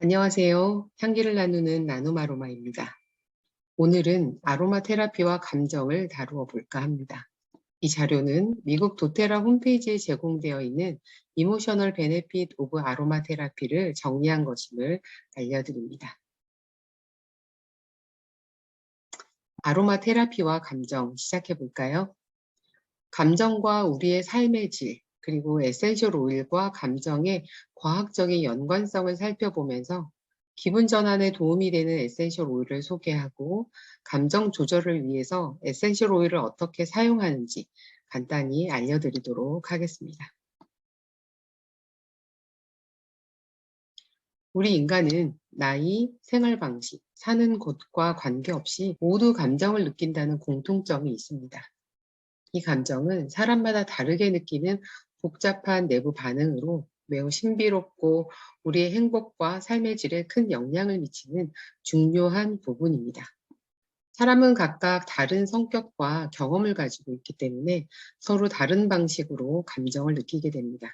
안녕하세요. 향기를 나누는 나눔 아로마입니다. 오늘은 아로마 테라피와 감정을 다루어 볼까 합니다. 이 자료는 미국 도테라 홈페이지에 제공되어 있는 이모셔널 베네핏 오브 아로마 테라피를 정리한 것임을 알려드립니다. 아로마 테라피와 감정 시작해 볼까요? 감정과 우리의 삶의 질, 그리고 에센셜 오일과 감정의 과학적인 연관성을 살펴보면서 기분 전환에 도움이 되는 에센셜 오일을 소개하고 감정 조절을 위해서 에센셜 오일을 어떻게 사용하는지 간단히 알려드리도록 하겠습니다. 우리 인간은 나이, 생활 방식, 사는 곳과 관계없이 모두 감정을 느낀다는 공통점이 있습니다. 이 감정은 사람마다 다르게 느끼는 복잡한 내부 반응으로 매우 신비롭고 우리의 행복과 삶의 질에 큰 영향을 미치는 중요한 부분입니다. 사람은 각각 다른 성격과 경험을 가지고 있기 때문에 서로 다른 방식으로 감정을 느끼게 됩니다.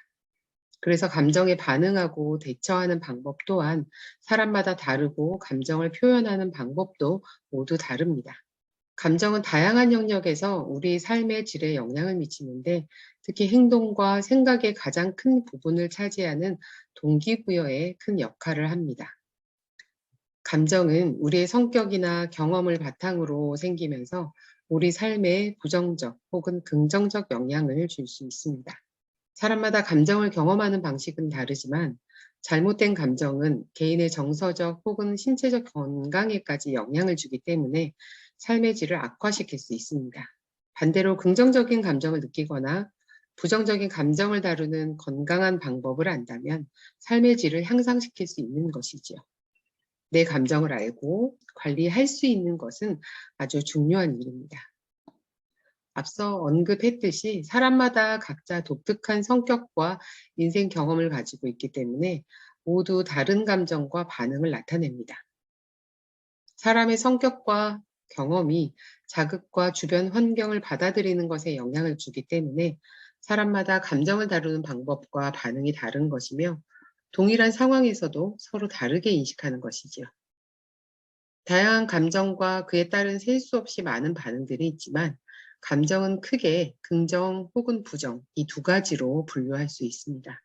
그래서 감정에 반응하고 대처하는 방법 또한 사람마다 다르고 감정을 표현하는 방법도 모두 다릅니다. 감정은 다양한 영역에서 우리 삶의 질에 영향을 미치는데 특히 행동과 생각의 가장 큰 부분을 차지하는 동기부여에 큰 역할을 합니다. 감정은 우리의 성격이나 경험을 바탕으로 생기면서 우리 삶에 부정적 혹은 긍정적 영향을 줄 수 있습니다. 사람마다 감정을 경험하는 방식은 다르지만 잘못된 감정은 개인의 정서적 혹은 신체적 건강에까지 영향을 주기 때문에 삶의 질을 악화시킬 수 있습니다. 반대로 긍정적인 감정을 느끼거나 부정적인 감정을 다루는 건강한 방법을 안다면 삶의 질을 향상시킬 수 있는 것이지요. 내 감정을 알고 관리할 수 있는 것은 아주 중요한 일입니다. 앞서 언급했듯이 사람마다 각자 독특한 성격과 인생 경험을 가지고 있기 때문에 모두 다른 감정과 반응을 나타냅니다. 사람의 성격과 경험이 자극과 주변 환경을 받아들이는 것에 영향을 주기 때문에 사람마다 감정을 다루는 방법과 반응이 다른 것이며 동일한 상황에서도 서로 다르게 인식하는 것이지요. 다양한 감정과 그에 따른 셀 수 없이 많은 반응들이 있지만 감정은 크게 긍정 혹은 부정 이 두 가지로 분류할 수 있습니다.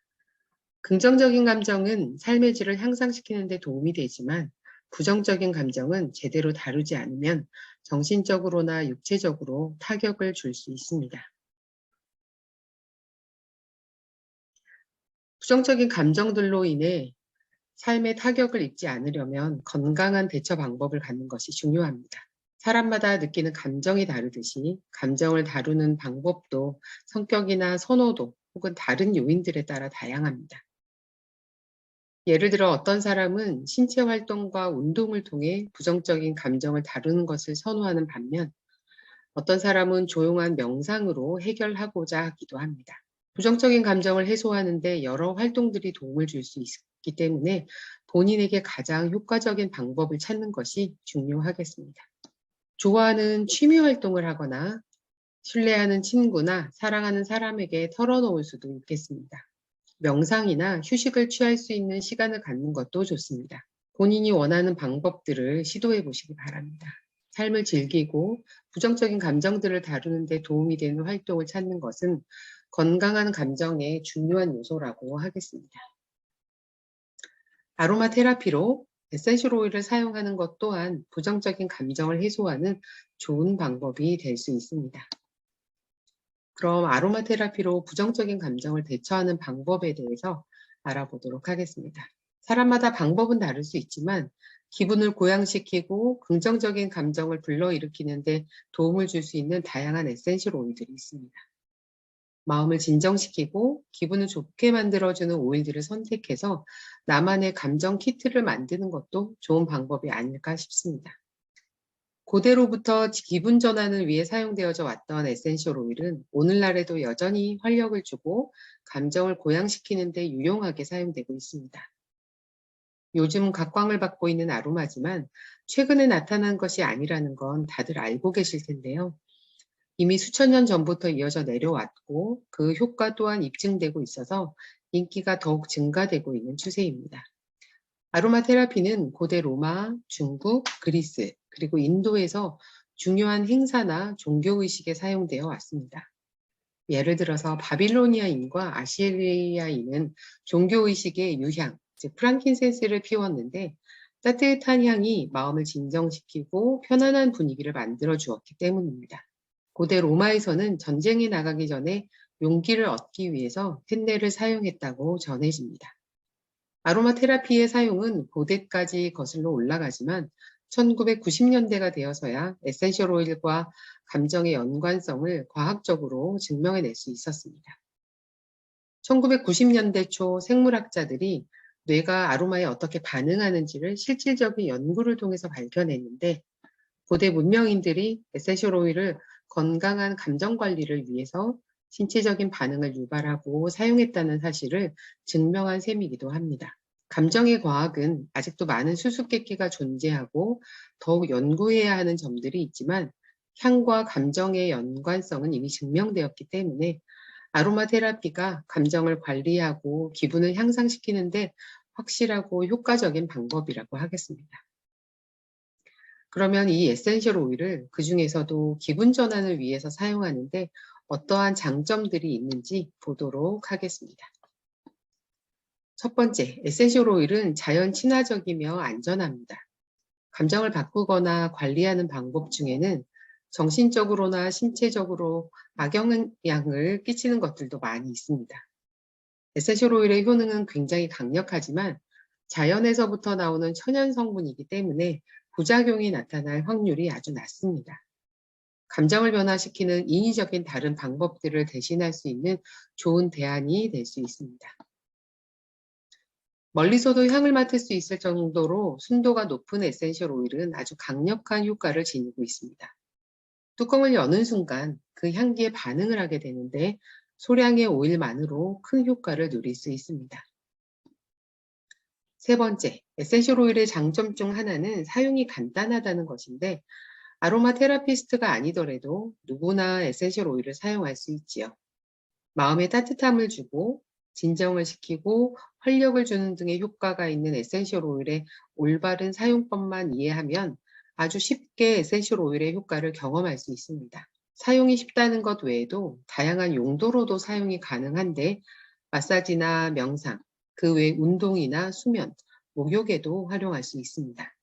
긍정적인 감정은 삶의 질을 향상시키는 데 도움이 되지만 부정적인 감정은 제대로 다루지 않으면 정신적으로나 육체적으로 타격을 줄 수 있습니다. 부정적인 감정들로 인해 삶에 타격을 입지 않으려면 건강한 대처 방법을 갖는 것이 중요합니다. 사람마다 느끼는 감정이 다르듯이 감정을 다루는 방법도 성격이나 선호도 혹은 다른 요인들에 따라 다양합니다. 예를 들어 어떤 사람은 신체 활동과 운동을 통해 부정적인 감정을 다루는 것을 선호하는 반면 어떤 사람은 조용한 명상으로 해결하고자 하기도 합니다. 부정적인 감정을 해소하는데 여러 활동들이 도움을 줄 수 있기 때문에 본인에게 가장 효과적인 방법을 찾는 것이 중요하겠습니다. 좋아하는 취미 활동을 하거나 신뢰하는 친구나 사랑하는 사람에게 털어놓을 수도 있겠습니다. 명상이나 휴식을 취할 수 있는 시간을 갖는 것도 좋습니다. 본인이 원하는 방법들을 시도해 보시기 바랍니다. 삶을 즐기고 부정적인 감정들을 다루는 데 도움이 되는 활동을 찾는 것은 건강한 감정의 중요한 요소라고 하겠습니다. 아로마 테라피로 에센셜 오일을 사용하는 것 또한 부정적인 감정을 해소하는 좋은 방법이 될 수 있습니다. 그럼 아로마 테라피로 부정적인 감정을 대처하는 방법에 대해서 알아보도록 하겠습니다. 사람마다 방법은 다를 수 있지만 기분을 고양시키고 긍정적인 감정을 불러일으키는데 도움을 줄 수 있는 다양한 에센셜 오일들이 있습니다. 마음을 진정시키고 기분을 좋게 만들어주는 오일들을 선택해서 나만의 감정 키트를 만드는 것도 좋은 방법이 아닐까 싶습니다. 고대로부터 기분 전환을 위해 사용되어져 왔던 에센셜 오일은 오늘날에도 여전히 활력을 주고 감정을 고양시키는 데 유용하게 사용되고 있습니다. 요즘 각광을 받고 있는 아로마지만 최근에 나타난 것이 아니라는 건 다들 알고 계실 텐데요. 이미 수천 년 전부터 이어져 내려왔고 그 효과 또한 입증되고 있어서 인기가 더욱 증가되고 있는 추세입니다. 아로마 테라피는 고대 로마, 중국, 그리스, 그리고 인도에서 중요한 행사나 종교의식에 사용되어 왔습니다. 예를 들어서 바빌로니아인과 아시리아인은 종교의식의 유향, 즉 프랑킨센스를 피웠는데 따뜻한 향이 마음을 진정시키고 편안한 분위기를 만들어 주었기 때문입니다. 고대 로마에서는 전쟁에 나가기 전에 용기를 얻기 위해서 펜네를 사용했다고 전해집니다. 아로마 테라피의 사용은 고대까지 거슬러 올라가지만 1990년대가 되어서야 에센셜 오일과 감정의 연관성을 과학적으로 증명해낼 수 있었습니다. 1990년대 초 생물학자들이 뇌가 아로마에 어떻게 반응하는지를 실질적인 연구를 통해서 발견했는데 고대 문명인들이 에센셜 오일을 건강한 감정 관리를 위해서 신체적인 반응을 유발하고 사용했다는 사실을 증명한 셈이기도 합니다. 감정의 과학은 아직도 많은 수수께끼가 존재하고 더욱 연구해야 하는 점들이 있지만 향과 감정의 연관성은 이미 증명되었기 때문에 아로마 테라피가 감정을 관리하고 기분을 향상시키는데 확실하고 효과적인 방법이라고 하겠습니다. 그러면 이 에센셜 오일을 그 중에서도 기분 전환을 위해서 사용하는데 어떠한 장점들이 있는지 보도록 하겠습니다. 첫 번째, 에센셜 오일은 자연 친화적이며 안전합니다. 감정을 바꾸거나 관리하는 방법 중에는 정신적으로나 신체적으로 악영향을 끼치는 것들도 많이 있습니다. 에센셜 오일의 효능은 굉장히 강력하지만 자연에서부터 나오는 천연 성분이기 때문에 부작용이 나타날 확률이 아주 낮습니다. 감정을 변화시키는 인위적인 다른 방법들을 대신할 수 있는 좋은 대안이 될 수 있습니다. 멀리서도 향을 맡을 수 있을 정도로 순도가 높은 에센셜 오일은 아주 강력한 효과를 지니고 있습니다. 뚜껑을 여는 순간 그 향기에 반응을 하게 되는데 소량의 오일만으로 큰 효과를 누릴 수 있습니다. 세 번째, 에센셜 오일의 장점 중 하나는 사용이 간단하다는 것인데 아로마 테라피스트가 아니더라도 누구나 에센셜 오일을 사용할 수 있지요. 마음에 따뜻함을 주고 진정을 시키고 활력을 주는 등의 효과가 있는 에센셜 오일의 올바른 사용법만 이해하면 아주 쉽게 에센셜 오일의 효과를 경험할 수 있습니다. 사용이 쉽다는 것 외에도 다양한 용도로도 사용이 가능한데 마사지나 명상, 그 외 운동이나 수면, 목욕에도 활용할 수 있습니다.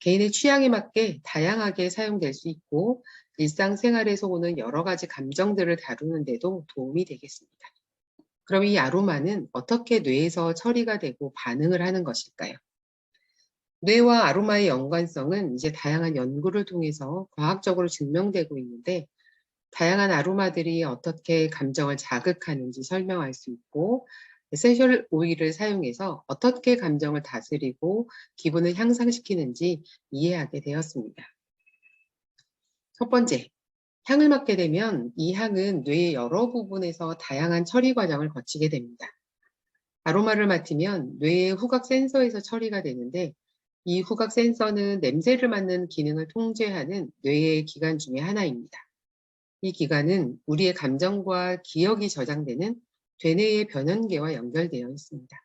개인의 취향에 맞게 다양하게 사용될 수 있고 일상생활에서 오는 여러 가지 감정들을 다루는 데도 도움이 되겠습니다. 그럼 이 아로마는 어떻게 뇌에서 처리가 되고 반응을 하는 것일까요? 뇌와 아로마의 연관성은 이제 다양한 연구를 통해서 과학적으로 증명되고 있는데 다양한 아로마들이 어떻게 감정을 자극하는지 설명할 수 있고 에센셜 오일을 사용해서 어떻게 감정을 다스리고 기분을 향상시키는지 이해하게 되었습니다. 첫 번째, 향을 맡게 되면 이 향은 뇌의 여러 부분에서 다양한 처리 과정을 거치게 됩니다. 아로마를 맡으면 뇌의 후각 센서에서 처리가 되는데 이 후각 센서는 냄새를 맡는 기능을 통제하는 뇌의 기관 중에 하나입니다. 이 기관은 우리의 감정과 기억이 저장되는 되뇌의 변연계와 연결되어 있습니다.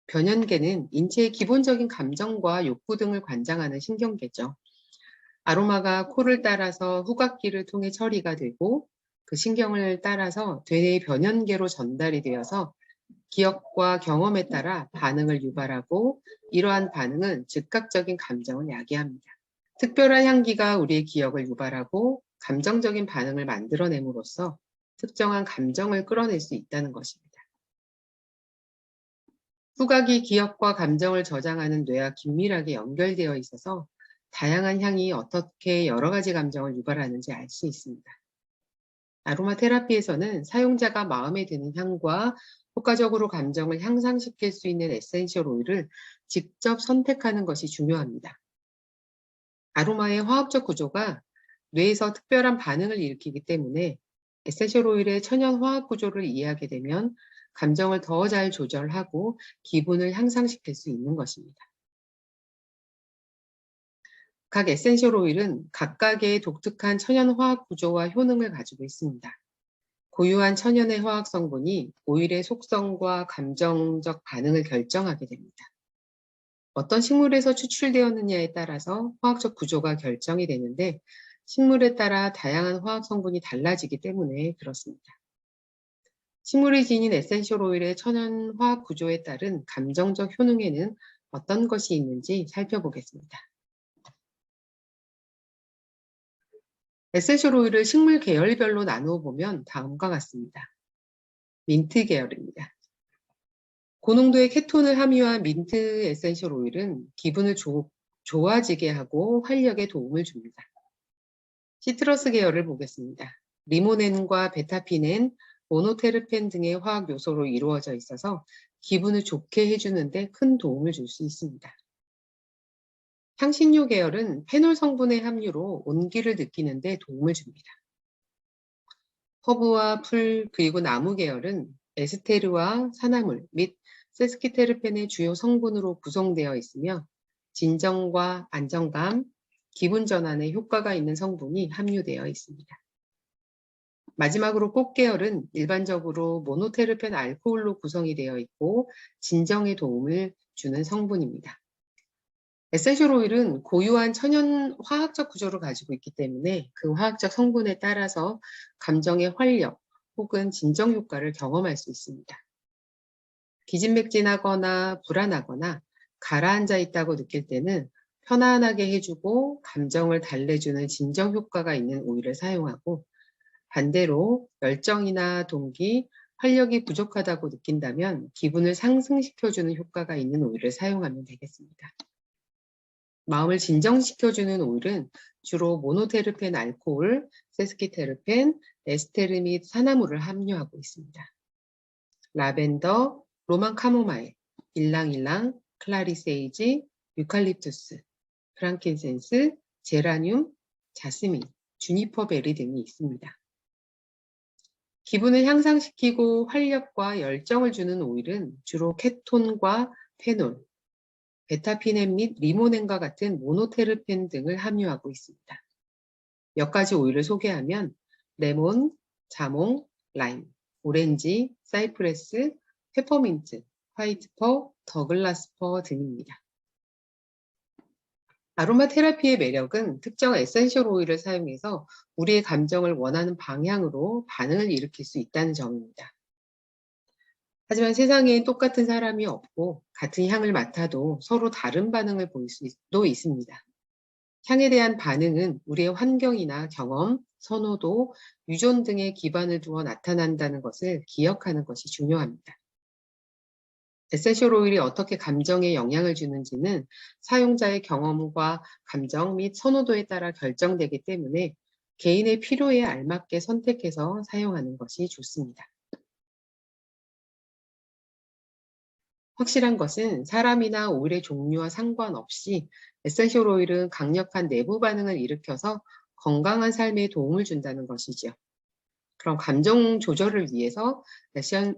변연계는 인체의 기본적인 감정과 욕구 등을 관장하는 신경계죠. 아로마가 코를 따라서 후각기를 통해 처리가 되고 그 신경을 따라서 되뇌의 변연계로 전달이 되어서 기억과 경험에 따라 반응을 유발하고 이러한 반응은 즉각적인 감정을 야기합니다. 특별한 향기가 우리의 기억을 유발하고 감정적인 반응을 만들어냄으로써 특정한 감정을 끌어낼 수 있다는 것입니다. 후각이 기억과 감정을 저장하는 뇌와 긴밀하게 연결되어 있어서 다양한 향이 어떻게 여러 가지 감정을 유발하는지 알 수 있습니다. 아로마 테라피에서는 사용자가 마음에 드는 향과 효과적으로 감정을 향상시킬 수 있는 에센셜 오일을 직접 선택하는 것이 중요합니다. 아로마의 화학적 구조가 뇌에서 특별한 반응을 일으키기 때문에 에센셜 오일의 천연 화학 구조를 이해하게 되면 감정을 더 잘 조절하고 기분을 향상시킬 수 있는 것입니다. 각 에센셜 오일은 각각의 독특한 천연 화학 구조와 효능을 가지고 있습니다. 고유한 천연의 화학 성분이 오일의 속성과 감정적 반응을 결정하게 됩니다. 어떤 식물에서 추출되었느냐에 따라서 화학적 구조가 결정이 되는데 식물에 따라 다양한 화학 성분이 달라지기 때문에 그렇습니다. 식물이 지닌 에센셜 오일의 천연 화학 구조에 따른 감정적 효능에는 어떤 것이 있는지 살펴보겠습니다. 에센셜 오일을 식물 계열별로 나누어 보면 다음과 같습니다. 민트 계열입니다. 고농도의 케톤을 함유한 민트 에센셜 오일은 기분을 좋아지게 하고 활력에 도움을 줍니다. 시트러스 계열을 보겠습니다. 리모넨과 베타피넨, 모노테르펜 등의 화학 요소로 이루어져 있어서 기분을 좋게 해주는데 큰 도움을 줄 수 있습니다. 향신료 계열은 페놀 성분의 함유로 온기를 느끼는 데 도움을 줍니다. 허브와 풀 그리고 나무 계열은 에스테르와 산화물 및 세스키테르펜의 주요 성분으로 구성되어 있으며 진정과 안정감, 기분 전환에 효과가 있는 성분이 함유되어 있습니다. 마지막으로 꽃 계열은 일반적으로 모노테르펜 알코올로 구성이 되어 있고 진정에 도움을 주는 성분입니다. 에센셜 오일은 고유한 천연 화학적 구조를 가지고 있기 때문에 그 화학적 성분에 따라서 감정의 활력 혹은 진정 효과를 경험할 수 있습니다. 기진맥진하거나 불안하거나 가라앉아 있다고 느낄 때는 편안하게 해주고 감정을 달래주는 진정 효과가 있는 오일을 사용하고 반대로 열정이나 동기, 활력이 부족하다고 느낀다면 기분을 상승시켜주는 효과가 있는 오일을 사용하면 되겠습니다. 마음을 진정시켜주는 오일은 주로 모노테르펜 알코올, 세스키테르펜, 에스테르 및 산화물을 함유하고 있습니다. 라벤더, 로만 카모마일, 일랑일랑, 클라리세이지, 유칼립투스, 프랑킨센스, 제라늄, 자스민, 주니퍼 베리 등이 있습니다. 기분을 향상시키고 활력과 열정을 주는 오일은 주로 케톤과 페놀, 베타피넨 및 리모넨과 같은 모노테르펜 등을 함유하고 있습니다. 몇 가지 오일을 소개하면 레몬, 자몽, 라임, 오렌지, 사이프레스, 페퍼민트, 화이트퍼, 더글라스퍼 등입니다. 아로마 테라피의 매력은 특정 에센셜 오일을 사용해서 우리의 감정을 원하는 방향으로 반응을 일으킬 수 있다는 점입니다. 하지만 세상에 똑같은 사람이 없고 같은 향을 맡아도 서로 다른 반응을 보일 수도 있습니다. 향에 대한 반응은 우리의 환경이나 경험, 선호도, 유전 등에 기반을 두어 나타난다는 것을 기억하는 것이 중요합니다. 에센셜 오일이 어떻게 감정에 영향을 주는지는 사용자의 경험과 감정 및 선호도에 따라 결정되기 때문에 개인의 필요에 알맞게 선택해서 사용하는 것이 좋습니다. 확실한 것은 사람이나 오일의 종류와 상관없이 에센셜 오일은 강력한 내부 반응을 일으켜서 건강한 삶에 도움을 준다는 것이죠. 그럼 감정 조절을 위해서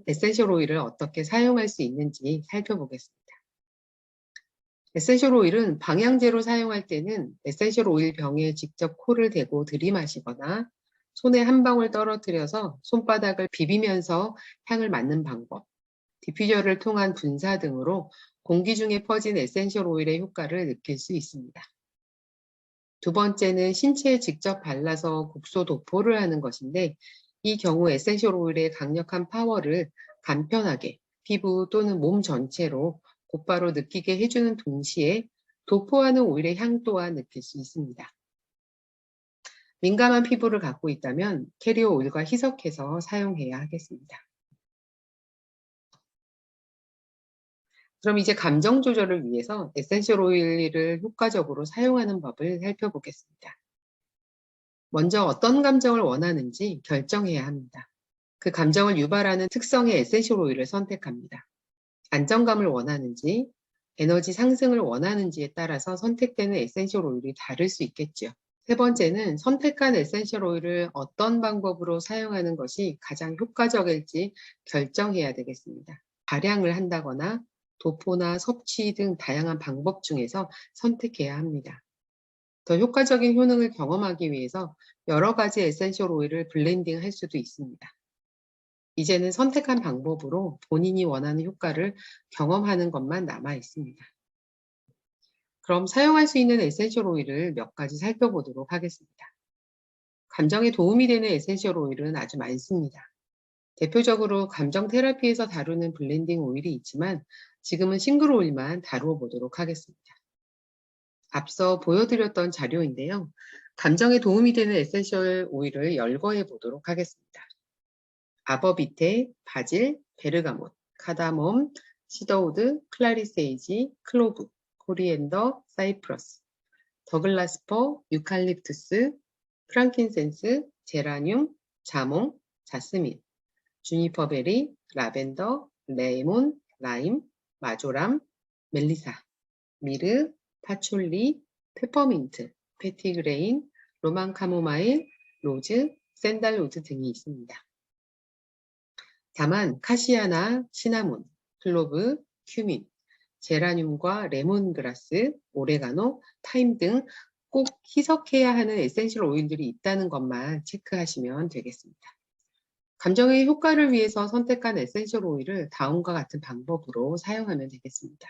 에센셜 오일을 어떻게 사용할 수 있는지 살펴보겠습니다. 에센셜 오일은 방향제로 사용할 때는 에센셜 오일 병에 직접 코를 대고 들이마시거나 손에 한 방울 떨어뜨려서 손바닥을 비비면서 향을 맡는 방법, 디퓨저를 통한 분사 등으로 공기 중에 퍼진 에센셜 오일의 효과를 느낄 수 있습니다. 두 번째는 신체에 직접 발라서 국소 도포를 하는 것인데 이 경우 에센셜 오일의 강력한 파워를 간편하게 피부 또는 몸 전체로 곧바로 느끼게 해주는 동시에 도포하는 오일의 향 또한 느낄 수 있습니다. 민감한 피부를 갖고 있다면 캐리어 오일과 희석해서 사용해야 하겠습니다. 그럼 이제 감정 조절을 위해서 에센셜 오일을 효과적으로 사용하는 법을 살펴보겠습니다. 먼저 어떤 감정을 원하는지 결정해야 합니다. 그 감정을 유발하는 특성의 에센셜 오일을 선택합니다. 안정감을 원하는지, 에너지 상승을 원하는지에 따라서 선택되는 에센셜 오일이 다를 수 있겠죠. 세 번째는 선택한 에센셜 오일을 어떤 방법으로 사용하는 것이 가장 효과적일지 결정해야 되겠습니다. 발향을 한다거나 도포나 섭취 등 다양한 방법 중에서 선택해야 합니다. 더 효과적인 효능을 경험하기 위해서 여러 가지 에센셜 오일을 블렌딩 할 수도 있습니다. 이제는 선택한 방법으로 본인이 원하는 효과를 경험하는 것만 남아 있습니다. 그럼 사용할 수 있는 에센셜 오일을 몇 가지 살펴보도록 하겠습니다. 감정에 도움이 되는 에센셜 오일은 아주 많습니다. 대표적으로 감정 테라피에서 다루는 블렌딩 오일이 있지만 지금은 싱글 오일만 다루어 보도록 하겠습니다. 앞서 보여드렸던 자료인데요. 감정에 도움이 되는 에센셜 오일을 열거해 보도록 하겠습니다. 아버비테, 바질, 베르가못, 카다몬, 시더우드, 클라리세이지, 클로브, 코리앤더, 사이프러스, 더글라스퍼, 유칼립투스, 프랑킨센스, 제라늄, 자몽, 자스민, 주니퍼베리, 라벤더, 레몬, 라임, 마조람, 멜리사, 미르, 파촐리, 페퍼민트, 페티그레인, 로만 카모마일, 로즈, 샌달우드 등이 있습니다. 다만 카시아나, 시나몬, 클로브, 큐민, 제라늄과 레몬그라스, 오레가노, 타임 등 꼭 희석해야 하는 에센셜 오일들이 있다는 것만 체크하시면 되겠습니다. 감정의 효과를 위해서 선택한 에센셜 오일을 다음과 같은 방법으로 사용하면 되겠습니다.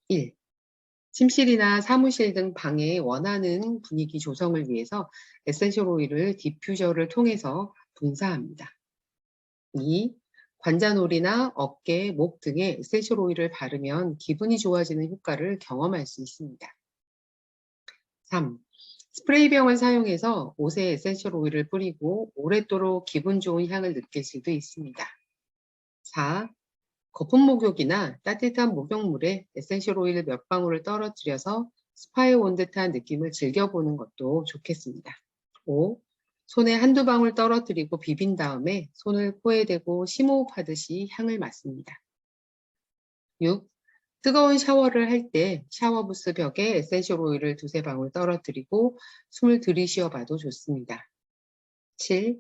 1. 침실이나 사무실 등 방에 원하는 분위기 조성을 위해서 에센셜 오일을 디퓨저를 통해서 분사합니다. 2. 관자놀이나 어깨, 목 등에 에센셜 오일을 바르면 기분이 좋아지는 효과를 경험할 수 있습니다. 3. 스프레이병을 사용해서 옷에 에센셜 오일을 뿌리고 오랫도록 기분 좋은 향을 느낄 수도 있습니다. 4. 거품 목욕이나 따뜻한 목욕물에 에센셜 오일 몇 방울을 떨어뜨려서 스파에 온 듯한 느낌을 즐겨보는 것도 좋겠습니다. 5. 손에 한두 방울 떨어뜨리고 비빈 다음에 손을 코에 대고 심호흡하듯이 향을 맡습니다. 6. 뜨거운 샤워를 할 때 샤워부스 벽에 에센셜 오일을 두세 방울 떨어뜨리고 숨을 들이쉬어 봐도 좋습니다. 7.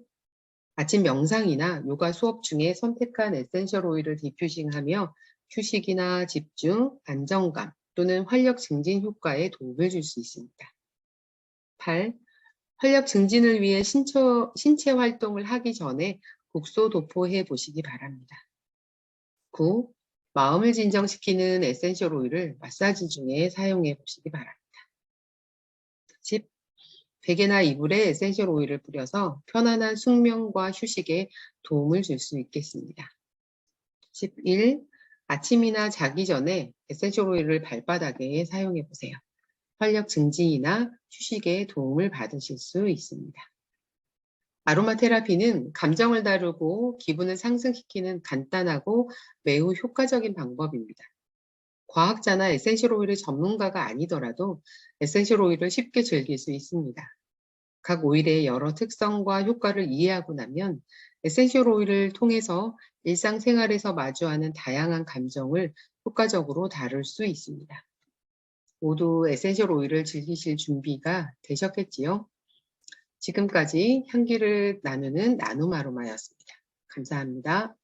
아침 명상이나 요가 수업 중에 선택한 에센셜 오일을 디퓨징하며 휴식이나 집중, 안정감 또는 활력 증진 효과에 도움을 줄 수 있습니다. 8. 활력 증진을 위해 신체 활동을 하기 전에 국소 도포해 보시기 바랍니다. 9. 마음을 진정시키는 에센셜 오일을 마사지 중에 사용해 보시기 바랍니다. 10. 베개나 이불에 에센셜 오일을 뿌려서 편안한 숙면과 휴식에 도움을 줄 수 있겠습니다. 11. 아침이나 자기 전에 에센셜 오일을 발바닥에 사용해 보세요. 활력 증진이나 휴식에 도움을 받으실 수 있습니다. 아로마 테라피는 감정을 다루고 기분을 상승시키는 간단하고 매우 효과적인 방법입니다. 과학자나 에센셜 오일의 전문가가 아니더라도 에센셜 오일을 쉽게 즐길 수 있습니다. 각 오일의 여러 특성과 효과를 이해하고 나면 에센셜 오일을 통해서 일상생활에서 마주하는 다양한 감정을 효과적으로 다룰 수 있습니다. 모두 에센셜 오일을 즐기실 준비가 되셨겠지요? 지금까지 향기를 나누는 나눔 아로마였습니다. 감사합니다.